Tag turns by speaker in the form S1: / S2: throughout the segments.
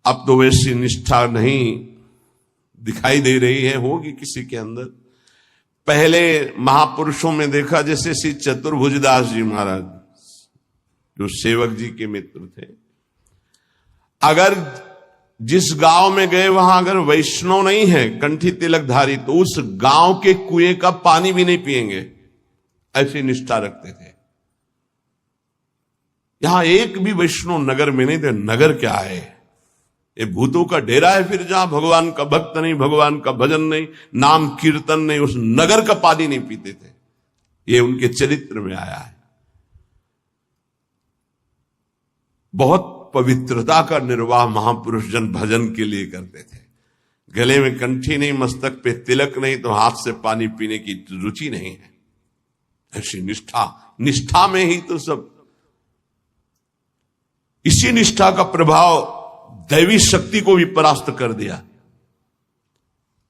S1: अब तो वैसी निष्ठा नहीं दिखाई दे रही है, होगी किसी के अंदर। पहले महापुरुषों में देखा, जैसे श्री चतुर्भुजदास जी महाराज जो सेवक जी के मित्र थे, अगर जिस गांव में गए वहां अगर वैष्णव नहीं है कंठी तिलकधारी, तो उस गांव के कुएं का पानी भी नहीं पिएंगे, ऐसी निष्ठा रखते थे। यहां एक भी वैष्णव नगर में नहीं थे। नगर क्या है, ये भूतों का डेरा है। फिर जहां भगवान का भक्त नहीं, भगवान का भजन नहीं, नाम कीर्तन नहीं, उस नगर का पानी नहीं पीते थे। ये उनके चरित्र में आया है। बहुत पवित्रता का निर्वाह महापुरुष जन भजन के लिए करते थे। गले में कंठी नहीं, मस्तक पे तिलक नहीं, तो हाथ से पानी पीने की रुचि नहीं है। ऐसी निष्ठा में ही तो सब। इसी निष्ठा का प्रभाव दैवी शक्ति को भी परास्त कर दिया।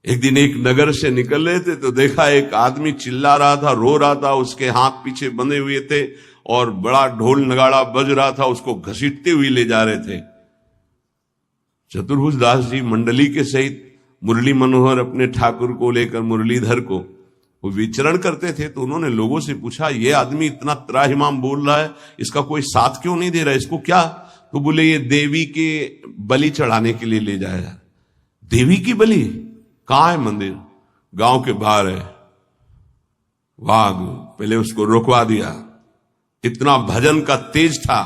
S1: एक दिन एक नगर से निकल रहे थे तो देखा एक आदमी चिल्ला रहा था, रो रहा था, उसके हाथ पीछे बंधे हुए थे और बड़ा ढोल नगाड़ा बज रहा था, उसको घसीटते हुए ले जा रहे थे। चतुर्भुज दास जी मंडली के सहित मुरली मनोहर अपने ठाकुर को लेकर, मुरलीधर को, वो विचरण करते थे। तो उन्होंने लोगों से पूछा, ये आदमी इतना त्राहिमाम बोल रहा है, इसका कोई साथ क्यों नहीं दे रहा है, इसको क्या? तो बोले ये देवी के बलि चढ़ाने के लिए ले जाया। देवी की बलि? कहां है मंदिर? गांव के बाहर है। वाह, पहले उसको रुकवा दिया। इतना भजन का तेज था,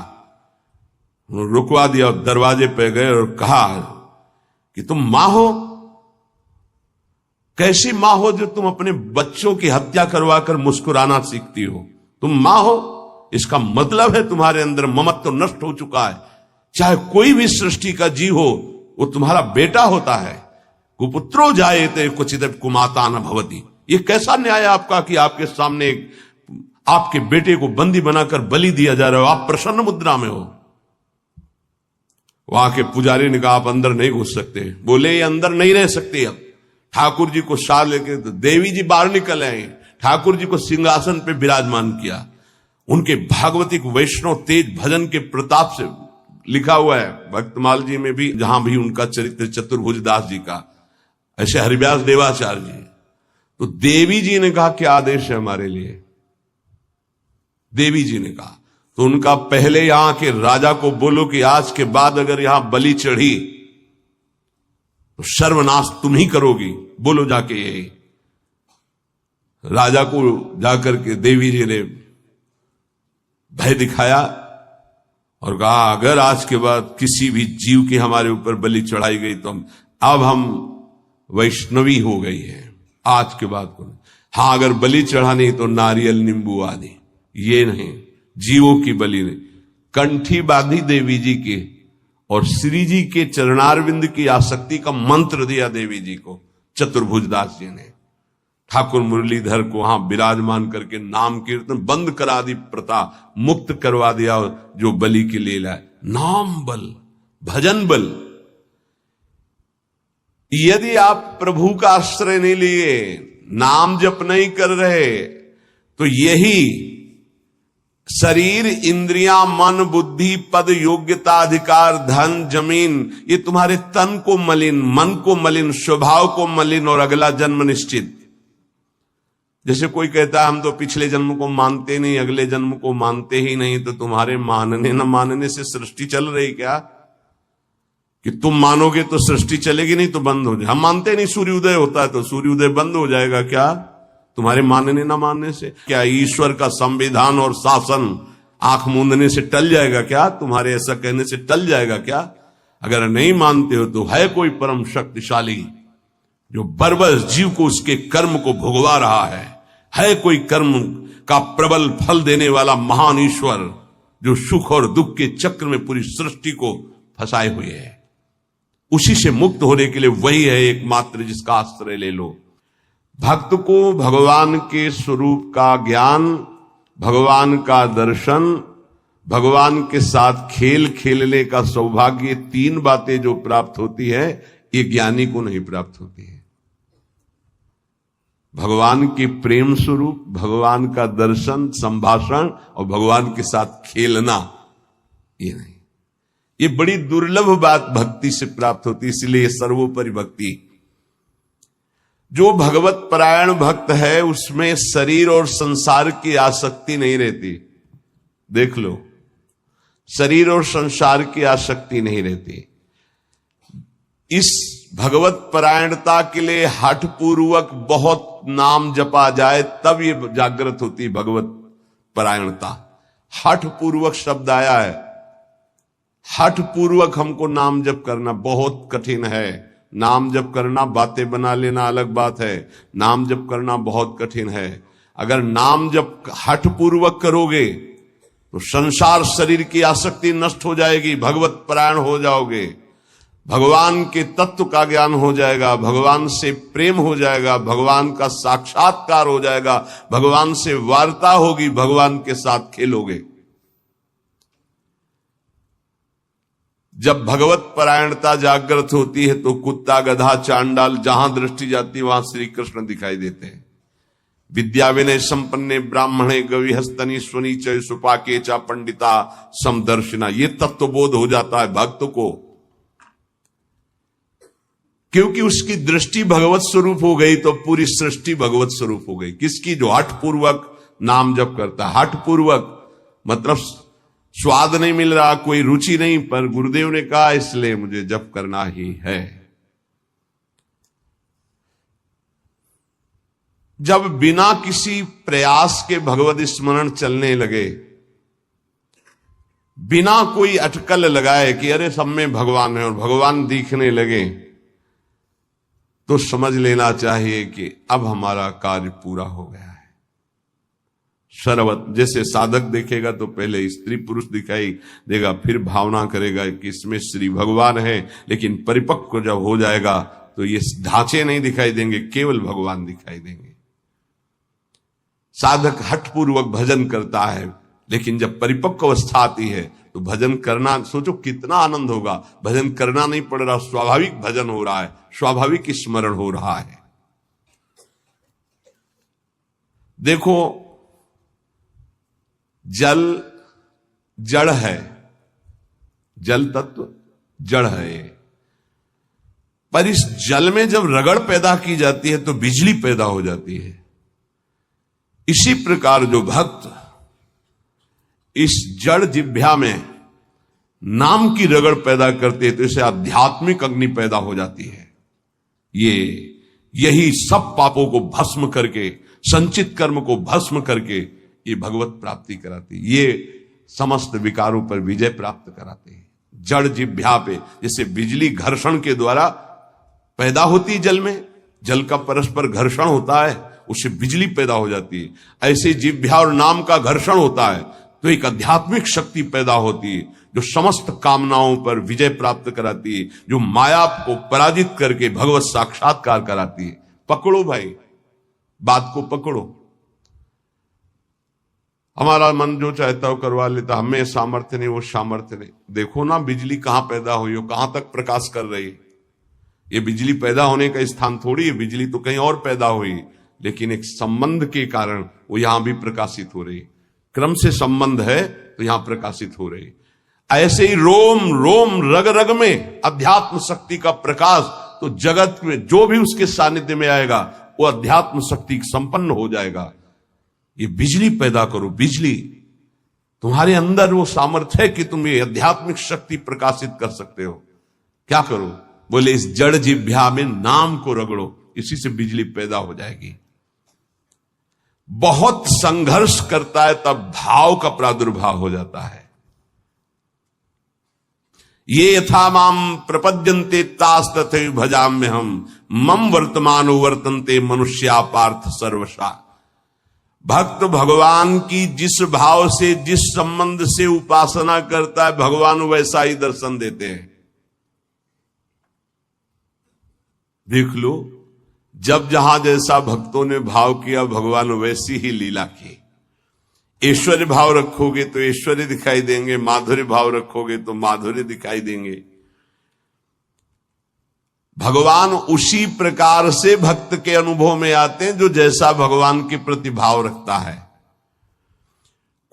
S1: रुकवा दिया और दरवाजे पे गए और कहा कि तुम मां हो? कैसी मां हो जो तुम अपने बच्चों की हत्या करवाकर मुस्कुराना सीखती हो? तुम मां हो, इसका मतलब है तुम्हारे अंदर ममत्व नष्ट हो चुका है। चाहे कोई भी सृष्टि का जीव हो, वो तुम्हारा बेटा होता है। कुपुत्रो जायते क्वचित् कुमाता न भवति। ये कैसा न्याय आपका कि आपके सामने आपके बेटे को बंदी बनाकर बलि दिया जा रहा हो, आप प्रसन्न मुद्रा में हो। वहां के पुजारी ने कहा आप अंदर नहीं घुस सकते। बोले ये अंदर नहीं रह सकते। अब ठाकुर जी को साथ लेके तो देवी जी बाहर निकल आए, ठाकुर जी को सिंहासन पे विराजमान किया। उनके भागवतिक वैष्णव तेज भजन के प्रताप से लिखा हुआ है भक्तमाल जी में भी, जहां भी उनका चरित्र चतुर्भुज दास जी का, ऐसे हरिव्यास देवाचार्य जी। तो देवी जी ने कहा क्या आदेश है हमारे लिए? देवी जी ने कहा तो उनका, पहले यहां के राजा को बोलो कि आज के बाद अगर यहां बलि चढ़ी तो सर्वनाश तुम ही करोगी। बोलो जाके यही। राजा को जाकर के देवी जी ने भय दिखाया और कहा अगर आज के बाद किसी भी जीव की हमारे ऊपर बलि चढ़ाई गई तो हम वैष्णवी हो गई है आज के बाद को। हाँ, अगर बलि चढ़ानी तो नारियल नींबू आदि, ये नहीं, जीवों की बलि नहीं। कंठी बांधी देवी जी के और श्री जी के चरणारविंद की आसक्ति का मंत्र दिया देवी जी को चतुर्भुजदास जी ने। ठाकुर मुरलीधर को वहां विराजमान करके नाम कीर्तन बंद करा दी, प्रथा मुक्त करवा दिया। जो बलि की लीला है, नाम बल, भजन बल। यदि आप प्रभु का आश्रय नहीं लिए, नाम जप नहीं कर रहे, तो यही शरीर, इंद्रियां, मन, बुद्धि, पद, योग्यता, अधिकार, धन, जमीन, ये तुम्हारे तन को मलिन, मन को मलिन, स्वभाव को मलिन और अगला जन्म निश्चित। जैसे कोई कहता है हम तो पिछले जन्म को मानते नहीं, अगले जन्म को मानते ही नहीं, तो तुम्हारे मानने न मानने से सृष्टि चल रही क्या? कि तुम मानोगे तो सृष्टि चलेगी, नहीं तो बंद हो जाए। हम मानते नहीं सूर्योदय होता है तो सूर्योदय बंद हो जाएगा क्या? तुम्हारे मानने ना मानने से क्या ईश्वर का संविधान और शासन आंख मूंदने से टल जाएगा क्या? तुम्हारे ऐसा कहने से टल जाएगा क्या? अगर नहीं मानते हो तो है कोई परम शक्तिशाली जो बर्बस जीव को उसके कर्म को भुगवा रहा है कोई कर्म का प्रबल फल देने वाला महान ईश्वर जो सुख और दुख के चक्र में पूरी सृष्टि को फंसाए हुए है। उसी से मुक्त होने के लिए वही है एकमात्र जिसका आश्रय ले लो। भक्त को भगवान के स्वरूप का ज्ञान, भगवान का दर्शन, भगवान के साथ खेल खेलने का सौभाग्य, तीन बातें जो प्राप्त होती है ये ज्ञानी को नहीं प्राप्त होती है। भगवान के प्रेम स्वरूप, भगवान का दर्शन, संभाषण और भगवान के साथ खेलना, ये नहीं। ये बड़ी दुर्लभ बात भक्ति से प्राप्त होती, इसलिए सर्वोपरि भक्ति। जो भगवत परायण भक्त है उसमें शरीर और संसार की आसक्ति नहीं रहती। देख लो, शरीर और संसार की आसक्ति नहीं रहती। इस भगवत परायणता के लिए हठ पूर्वक बहुत नाम जपा जाए तब ये जागृत होती भगवत परायणता। हठ पूर्वक शब्द आया है, हठ पूर्वक हमको नाम जप करना बहुत कठिन है। नाम जप करना, बातें बना लेना अलग बात है, नाम जप करना बहुत कठिन है। अगर नाम जप हठ पूर्वक करोगे तो संसार शरीर की आसक्ति नष्ट हो जाएगी, भगवत परायण हो जाओगे, भगवान के तत्व का ज्ञान हो जाएगा, भगवान से प्रेम हो जाएगा, भगवान का साक्षात्कार हो जाएगा, भगवान से वार्ता होगी, भगवान के साथ खेलोगे। जब भगवत परायणता जागृत होती है तो कुत्ता, गधा, चांडाल जहां दृष्टि जाती वहां श्री कृष्ण दिखाई देते हैं। विद्या विनय संपन्ने ब्राह्मणे गविहस्तनी स्वनी च सुपाके चा पंडिता समदर्शिना, ये तत्वबोध हो जाता है भक्त को, क्योंकि उसकी दृष्टि भगवत स्वरूप हो गई तो पूरी सृष्टि भगवत स्वरूप हो गई। किसकी? जो हठ पूर्वक नाम जप करता है। हठ पूर्वक मतलब स्वाद नहीं मिल रहा, कोई रुचि नहीं, पर गुरुदेव ने कहा इसलिए मुझे जप करना ही है। जब बिना किसी प्रयास के भगवत स्मरण चलने लगे, बिना कोई अटकल लगाए कि अरे सब में भगवान है और भगवान दिखने लगे, तो समझ लेना चाहिए कि अब हमारा कार्य पूरा हो गया है। सर्वत जैसे साधक देखेगा तो पहले स्त्री पुरुष दिखाई देगा, फिर भावना करेगा कि इसमें श्री भगवान है, लेकिन परिपक्व जब हो जाएगा तो ये ढांचे नहीं दिखाई देंगे, केवल भगवान दिखाई देंगे। साधक हठपूर्वक भजन करता है, लेकिन जब परिपक्व अवस्था आती है तो भजन करना, सोचो कितना आनंद होगा। भजन करना नहीं पड़ रहा, स्वाभाविक भजन हो रहा है, स्वाभाविक स्मरण हो रहा है। देखो, जल जड़ है, जल तत्व जड़ है, पर इस जल में जब रगड़ पैदा की जाती है तो बिजली पैदा हो जाती है। इसी प्रकार जो भक्त इस जड़ जिह्वा में नाम की रगड़ पैदा करते हैं तो इसे आध्यात्मिक अग्नि पैदा हो जाती है। यही सब पापों को भस्म करके, संचित कर्म को भस्म करके ये भगवत प्राप्ति कराती है, ये समस्त विकारों पर विजय प्राप्त कराते हैं। जड़ जिह्वा पे जैसे बिजली घर्षण के द्वारा पैदा होती है, जल में जल का परस्पर घर्षण होता है, उससे बिजली पैदा हो जाती है। ऐसे जिह्वा और नाम का घर्षण होता है तो एक आध्यात्मिक शक्ति पैदा होती है जो समस्त कामनाओं पर विजय प्राप्त कराती है, जो माया को पराजित करके भगवत साक्षात्कार कराती है। पकड़ो भाई, बात को पकड़ो। हमारा मन जो चाहता हो करवा लेता, हमें सामर्थ्य नहीं, वो सामर्थ्य नहीं। देखो ना बिजली कहां पैदा हुई हो, कहां तक प्रकाश कर रही है। ये बिजली पैदा होने का स्थान थोड़ी है, बिजली तो कहीं और पैदा हुई, लेकिन एक संबंध के कारण वो यहां भी प्रकाशित हो रही। क्रम से संबंध है तो यहां प्रकाशित हो रही। ऐसे ही रोम रोम रग रग में अध्यात्म शक्ति का प्रकाश, तो जगत में जो भी उसके सानिध्य में आएगा वो अध्यात्म शक्ति संपन्न हो जाएगा। ये बिजली पैदा करो, बिजली तुम्हारे अंदर वो सामर्थ्य है कि तुम ये आध्यात्मिक शक्ति प्रकाशित कर सकते हो। क्या करो? बोले इस जड़ जिह्वा में नाम को रगड़ो, इसी से बिजली पैदा हो जाएगी। बहुत संघर्ष करता है तब भाव का प्रादुर्भाव हो जाता है। ये यथा माम प्रपद्यन्ते तास तथैव भजाम्य हम मम वर्तमानो वर्तन्ते मनुष्या पार्थ सर्वशा। भक्त भगवान की जिस भाव से, जिस संबंध से उपासना करता है, भगवान वैसा ही दर्शन देते हैं। देख लो, जब जहां जैसा भक्तों ने भाव किया, भगवान वैसी ही लीला की। ऐश्वर्य भाव रखोगे तो ऐश्वर्य दिखाई देंगे, माधुर्य भाव रखोगे तो माधुर्य दिखाई देंगे। भगवान उसी प्रकार से भक्त के अनुभव में आते हैं जो जैसा भगवान के प्रति भाव रखता है।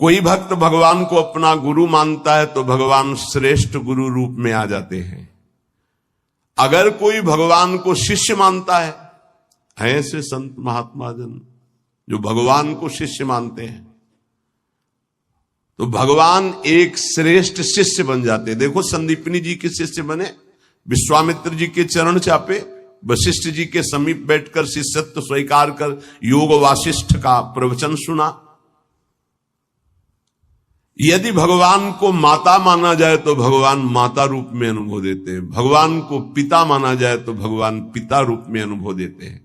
S1: कोई भक्त भगवान को अपना गुरु मानता है तो भगवान श्रेष्ठ गुरु रूप में आ जाते हैं। अगर कोई भगवान को शिष्य मानता है, ऐसे संत महात्मा जन जो भगवान को शिष्य मानते हैं, तो भगवान एक श्रेष्ठ शिष्य बन जाते हैं। देखो संदीपनी जी के शिष्य बने, विश्वामित्र जी के चरण चापे, वशिष्ठ जी के समीप बैठकर शिष्यत्व स्वीकार कर योग वासिष्ठ का प्रवचन सुना। यदि भगवान को माता माना जाए तो भगवान माता रूप में अनुभव देते हैं, भगवान को पिता माना जाए तो भगवान पिता रूप में अनुभव देते हैं,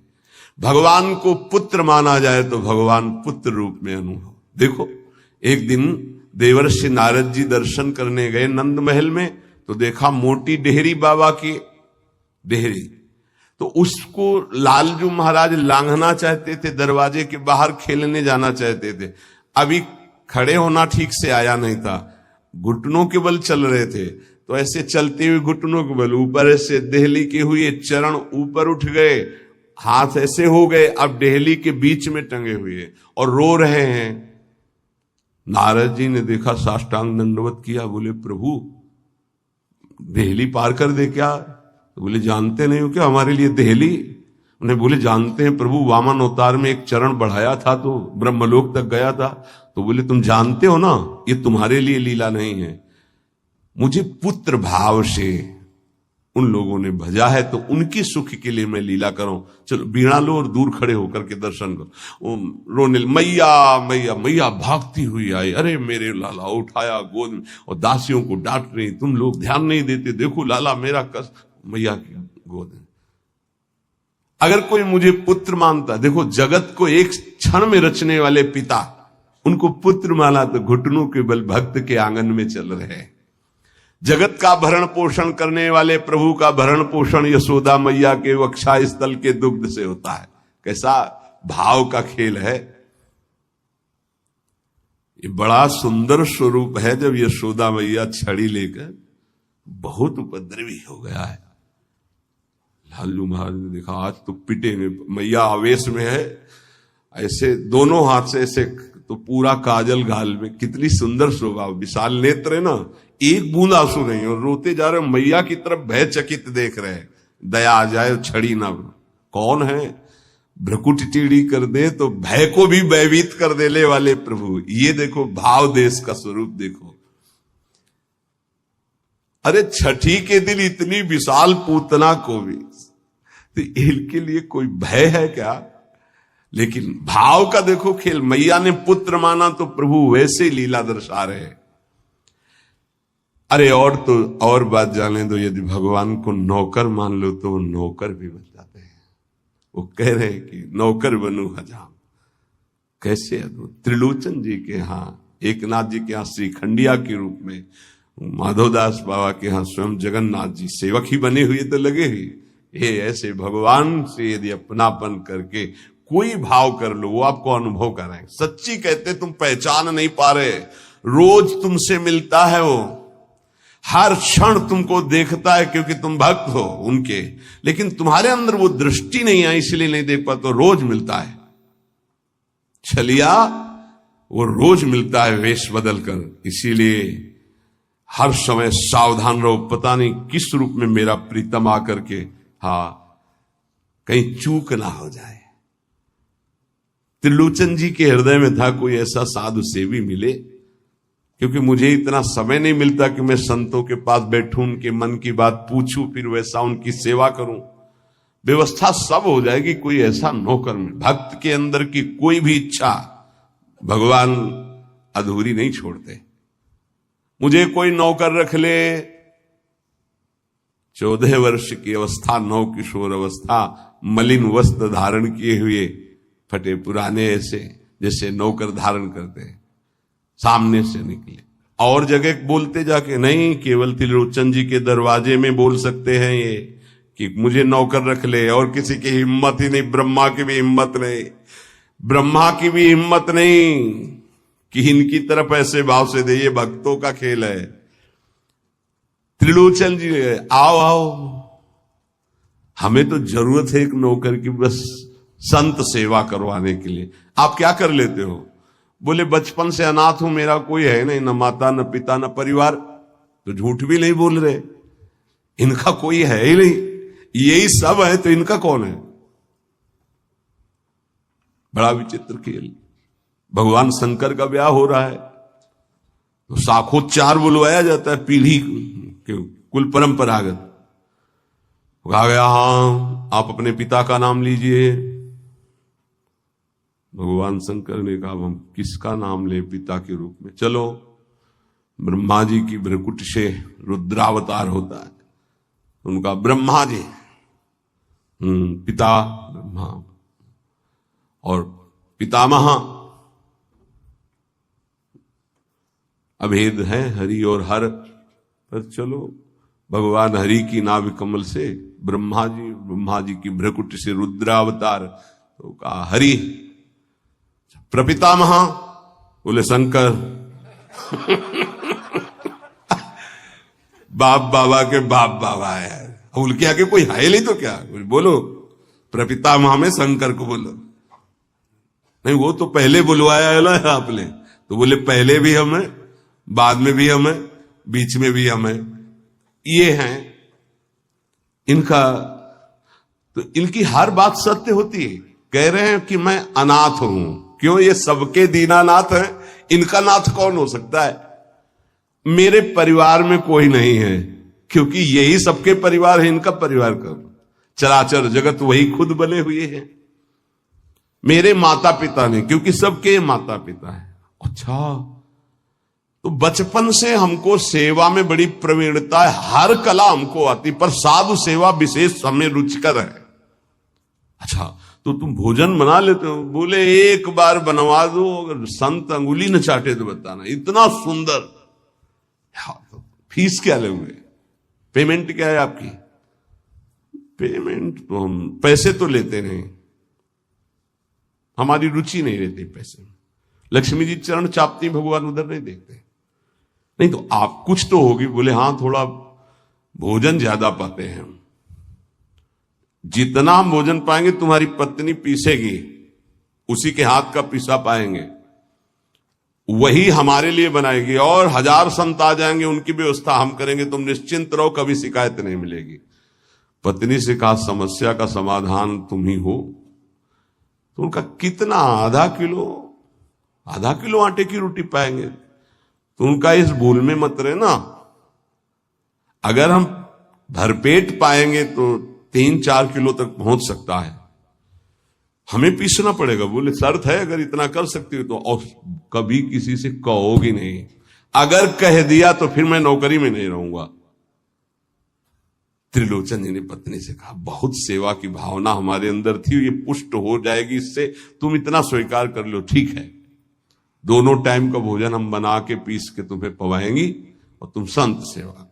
S1: भगवान को पुत्र माना जाए तो भगवान पुत्र रूप में अनुभव। देखो एक दिन देवर्षि नारद जी दर्शन करने गए नंद महल में, तो देखा मोटी डेहरी बाबा की डेहरी, तो उसको लालजू महाराज लांघना चाहते थे, दरवाजे के बाहर खेलने जाना चाहते थे। अभी खड़े होना ठीक से आया नहीं था, घुटनों के बल चल रहे थे, तो ऐसे चलते हुए घुटनों के बल ऊपर ऐसे देहली के हुए, चरण ऊपर उठ गए, हाथ ऐसे हो गए, अब देहली के बीच में टंगे हुए और रो रहे हैं। नारद जी ने देखा, साष्टांग दंडवत किया, बोले प्रभु देहली पार कर दे क्या? तो बोले जानते नहीं हो क्या हमारे लिए देहली? उन्हें बोले जानते हैं प्रभु, वामन अवतार में एक चरण बढ़ाया था तो ब्रह्मलोक तक गया था। तो बोले तुम जानते हो ना ये तुम्हारे लिए लीला नहीं है, मुझे पुत्र भाव से उन लोगों ने भजा है तो उनकी सुख के लिए मैं लीला करूं। चलो बीड़ा लो और दूर खड़े होकर के दर्शन करो। रोने मैया मैया मैया भागती हुई आई, अरे मेरे लाला, उठाया गोद में और दासियों को डांट रही, तुम लोग ध्यान नहीं देते, देखो लाला मेरा कष्ट। मैया की गोद में। अगर कोई मुझे पुत्र मानता, देखो जगत को एक क्षण में रचने वाले पिता, उनको पुत्र माना तो घुटनों के बल भक्त के आंगन में चल रहे हैं। जगत का भरण पोषण करने वाले प्रभु का भरण पोषण यशोदा मैया के वक्षा स्थल के दुग्ध से होता है। कैसा भाव का खेल है ये, बड़ा सुंदर स्वरूप है। जब यशोदा मैया छड़ी लेकर, बहुत उपद्रवी हो गया है, लालू महाराज ने देखा आज तो पिटेंगे, मैया आवेश में है, ऐसे दोनों हाथ से ऐसे, तो पूरा काजल गाल में, कितनी सुंदर शोभा, विशाल नेत्र है ना, एक बूंद आंसू नहीं, और रोते जा रहे, मैया की तरफ भयचकित देख रहे हैं, दया आ जाए छड़ी ना। कौन है भ्रकुट टीढ़ी कर दे तो भय को भी भयभीत कर देने वाले प्रभु। ये देखो भाव देश का स्वरूप देखो। अरे छठी के दिन इतनी विशाल पूतना को भी, तो इनके लिए कोई भय है क्या? लेकिन भाव का देखो खेल। मैया ने पुत्र माना तो प्रभु वैसे ही लीला दर्शा रहे हैं। अरे और तो और बात जाने दो, यदि भगवान को नौकर मान लो तो वो नौकर भी बन जाते हैं। वो कह रहे हैं कि नौकर बनू हजाम। कैसे अद्भुत! त्रिलोचन जी के यहाँ, एकनाथ जी के यहाँ श्रीखंडिया के रूप में, माधवदास बाबा के यहाँ स्वयं जगन्नाथ जी सेवक ही बने हुए तो लगे ही। ये ऐसे भगवान से यदि अपनापन करके कोई भाव कर लो, वो आपको अनुभव कराएंगे। सच्ची कहते तुम पहचान नहीं पा रहे, रोज तुमसे मिलता है वो, हर क्षण तुमको देखता है क्योंकि तुम भक्त हो उनके, लेकिन तुम्हारे अंदर वो दृष्टि नहीं है इसलिए नहीं देख पाते। तो रोज मिलता है छलिया, वो रोज मिलता है वेश बदल कर। इसीलिए हर समय सावधान रहो, पता नहीं किस रूप में मेरा प्रीतम आकर के कहीं चूक ना हो जाए। त्रिलोचन जी के हृदय में था कोई ऐसा साधु सेवी मिले, क्योंकि मुझे इतना समय नहीं मिलता कि मैं संतों के पास बैठूं, उनके मन की बात पूछूं, फिर वैसा उनकी सेवा करूं। व्यवस्था सब हो जाएगी, कोई ऐसा नौकर में। भक्त के अंदर की कोई भी इच्छा भगवान अधूरी नहीं छोड़ते। मुझे कोई नौकर रख ले, 14 वर्ष की अवस्था, नौ किशोर अवस्था, मलिन वस्त्र धारण किए हुए, फटे पुराने, ऐसे जैसे नौकर धारण करते हैं, सामने से निकले। और जगह बोलते जाके नहीं, केवल त्रिलोचन जी के दरवाजे में बोल सकते हैं ये कि मुझे नौकर रख ले, और किसी की हिम्मत ही नहीं। ब्रह्मा की भी हिम्मत नहीं, ब्रह्मा की भी हिम्मत नहीं कि इनकी तरफ ऐसे भाव से दे। ये भक्तों का खेल है। त्रिलोचन जी आओ आओ, हमें तो जरूरत है एक नौकर की, बस संत सेवा करवाने के लिए। आप क्या कर लेते हो? बोले बचपन से अनाथ हूं, मेरा कोई है नहीं, न माता न पिता न परिवार। तो झूठ भी नहीं बोल रहे, इनका कोई है ही नहीं, यही सब है तो इनका कौन है। बड़ा विचित्र खेल। भगवान शंकर का ब्याह हो रहा है तो शाखोच्चार बुलवाया जाता है, पीढ़ी के कुल परंपरागत। कहा गया हाँ आप अपने पिता का नाम लीजिए। भगवान शंकर ने कहा हम किसका नाम ले पिता के रूप में। चलो, ब्रह्मा जी की भ्रकुट से रुद्रावतार होता है, उनका ब्रह्मा जी, पिता ब्रह्मा और पितामह अभेद है हरि और हर। पर चलो, भगवान हरि की नाभि कमल से ब्रह्मा जी की भ्रकुट से रुद्रावतार, तो कहा हरि। प्रपितामह बोले शंकर। बाप बाबा के बाप बाबा है, उनके आगे कोई है नहीं तो क्या बोलो, प्रपितामह में शंकर को बोलो। नहीं, वो तो पहले बुलवाया है ना आपने, तो बोले पहले भी हम है, बाद में भी हम है, बीच में भी हम है। ये हैं इनका, तो इनकी हर बात सत्य होती है। कह रहे हैं कि मैं अनाथ हूं, क्यों? ये सबके दीनानाथ है, इनका नाथ कौन हो सकता है? मेरे परिवार में कोई नहीं है, क्योंकि यही सबके परिवार है, इनका परिवार कब? चराचर जगत वही खुद बने हुए हैं। मेरे माता पिता नहीं, क्योंकि सबके माता पिता है। अच्छा, तो बचपन से हमको सेवा में बड़ी प्रवीणता है, हर कला हमको आती, पर साधु सेवा विशेष हमें रुचिकर है। अच्छा, तो तुम भोजन बना लेते हो? बोले एक बार बनवा दो, अगर संत अंगुली न चाटे तो बताना, इतना सुंदर। तो फीस क्या लोगे? पेमेंट क्या है आपकी? पेमेंट तो हम पैसे तो लेते नहीं, हमारी रुचि नहीं रहती पैसे में। लक्ष्मी जी चरण चापती, भगवान उधर नहीं देखते। नहीं तो आप कुछ तो होगी। बोले हाँ, थोड़ा भोजन ज्यादा पाते हैं हम। जितना हम भोजन पाएंगे तुम्हारी पत्नी पीसेगी, उसी के हाथ का पीसा पाएंगे, वही हमारे लिए बनाएगी। और 1000 संत आ जाएंगे, उनकी व्यवस्था हम करेंगे, तुम निश्चिंत रहो, कभी शिकायत नहीं मिलेगी। पत्नी से कहा समस्या का समाधान तुम ही हो। तो उनका कितना, आधा किलो आटे की रोटी पाएंगे। तो उनका इस भूल में मत रहना, अगर हम भरपेट पाएंगे तो 3-4 किलो तक पहुंच सकता है, हमें पीसना पड़ेगा। बोले शर्त है, अगर इतना कर सकती हो तो। और कभी किसी से कहोगी नहीं, अगर कह दिया तो फिर मैं नौकरी में नहीं रहूंगा। त्रिलोचन जी ने पत्नी से कहा बहुत सेवा की भावना हमारे अंदर थी, ये पुष्ट हो जाएगी इससे, तुम इतना स्वीकार कर लो। ठीक है, दोनों टाइम का भोजन हम बना के पीस के तुम्हें पवाएंगी, और तुम संत सेवा।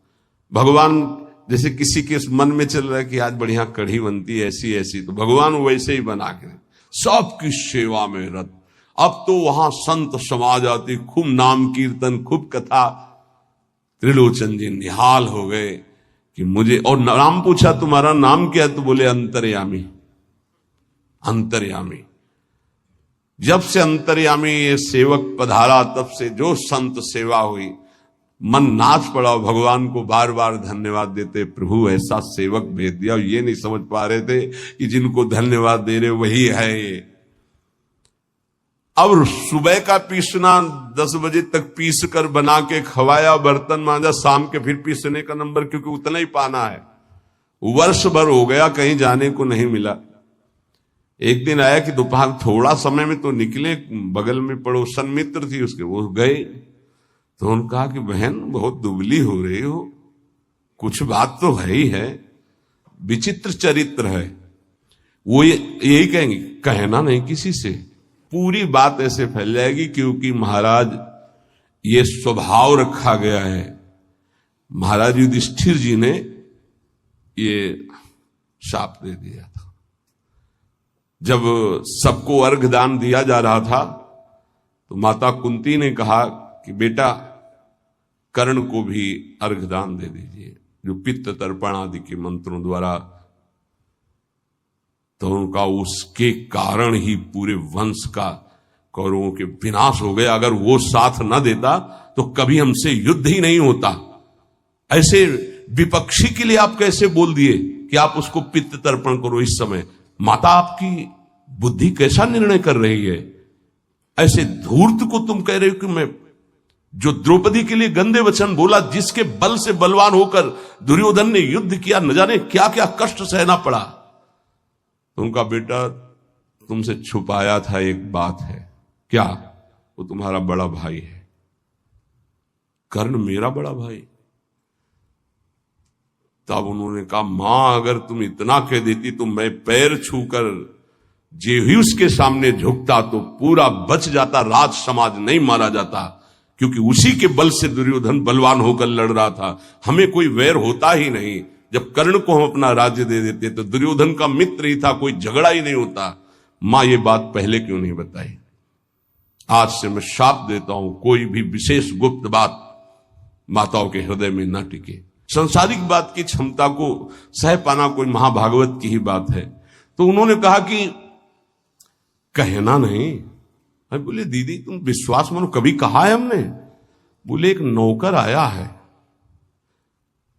S1: भगवान जैसे किसी के मन में चल रहा है कि आज बढ़िया कढ़ी बनती है ऐसी ऐसी, तो भगवान वैसे ही बना के सबकी सेवा में रत। अब तो वहां संत समाज आती, खूब नाम कीर्तन, खूब कथा। त्रिलोचन जी निहाल हो गए कि मुझे, और नाम पूछा तुम्हारा नाम क्या है? तो बोले अंतर्यामी। अंतर्यामी, जब से अंतर्यामी ये सेवक पधारा, तब से जो संत सेवा हुई, मन नाच पड़ा। भगवान को बार बार धन्यवाद देते, प्रभु ऐसा सेवक भेज दिया। ये नहीं समझ पा रहे थे कि जिनको धन्यवाद दे रहे वही है ये। अब सुबह का पीसना 10 बजे तक पीस कर बना के खवाया, बर्तन मांजा, शाम के फिर पीसने का नंबर, क्योंकि उतना ही पाना है। वर्ष भर हो गया, कहीं जाने को नहीं मिला। एक दिन आया कि दोपहर थोड़ा समय में तो निकले, बगल में पड़ोसन मित्र थी उसके, वो गए। तो उन्होंने कहा कि बहन बहुत दुबली हो रही हो, कुछ बात तो है ही है, विचित्र चरित्र है। वो यही कहेंगे, कहना नहीं किसी से, पूरी बात ऐसे फैल जाएगी, क्योंकि महाराज ये स्वभाव रखा गया है। महाराज युधिष्ठिर जी ने ये शाप दे दिया था। जब सबको अर्घ दान दिया जा रहा था, तो माता कुंती ने कहा कि बेटा कर्ण को भी अर्घ दान दे दीजिए, जो पित्त तर्पण आदि के मंत्रों द्वारा। तो उनका उसके कारण ही पूरे वंश का कौरवों के विनाश हो गए। अगर वो साथ न देता तो कभी हमसे युद्ध ही नहीं होता। ऐसे विपक्षी के लिए आप कैसे बोल दिए कि आप उसको पित्त तर्पण करो इस समय? माता आपकी बुद्धि कैसा निर्णय कर रही है? ऐसे धूर्त को तुम कह रहे हो कि मैं, जो द्रौपदी के लिए गंदे वचन बोला, जिसके बल से बलवान होकर दुर्योधन ने युद्ध किया, न जाने क्या क्या कष्ट सहना पड़ा। तो उनका बेटा तुमसे छुपाया था एक बात है। क्या? वो तुम्हारा बड़ा भाई है। कर्ण मेरा बड़ा भाई। तब उन्होंने कहा, मां अगर तुम इतना कह देती तो मैं पैर छूकर जे ही उसके सामने झुकता तो पूरा बच जाता, राज समाज नहीं मारा जाता, क्योंकि उसी के बल से दुर्योधन बलवान होकर लड़ रहा था। हमें कोई वैर होता ही नहीं। जब कर्ण को हम अपना राज्य दे देते तो दुर्योधन का मित्र ही था, कोई झगड़ा ही नहीं होता। मां ये बात पहले क्यों नहीं बताई? आज से मैं शाप देता हूं, कोई भी विशेष गुप्त बात माताओं के हृदय में न टिके। संसारिक बात की क्षमता को सह पाना कोई महाभागवत की ही बात है। तो उन्होंने कहा कि कहना नहीं। मैं बोले, दीदी तुम विश्वास मानो, कभी कहा है हमने? बोले, एक नौकर आया है,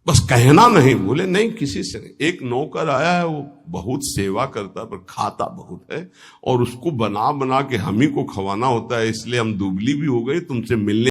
S1: बस कहना नहीं। बोले, नहीं किसी से नहीं। एक नौकर आया है, वो बहुत सेवा करता है पर खाता बहुत है, और उसको बना बना के हम ही को खवाना होता है, इसलिए हम दुबली भी हो गए तुमसे मिलने